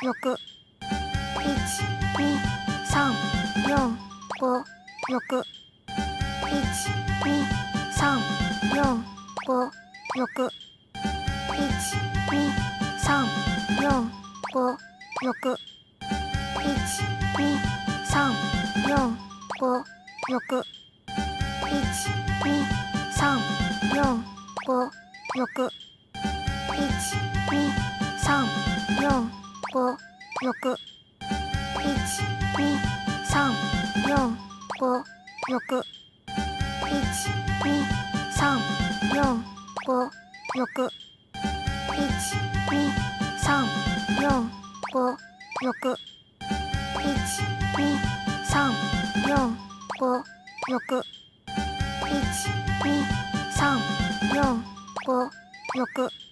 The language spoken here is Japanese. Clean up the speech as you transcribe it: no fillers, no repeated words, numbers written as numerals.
6 1 2 3 4 5 6 1 2 3 4 5 6 1 2 3 4 5 6 1 2 3 4 5 6 1 2 3 4 5 6 1 2 3 4 5 6 1 2 3 4 5 6 1 2 3 4 5 6 1 2 3 4 5 6 1 2 3 4 5 6 1 2 3 4 5 6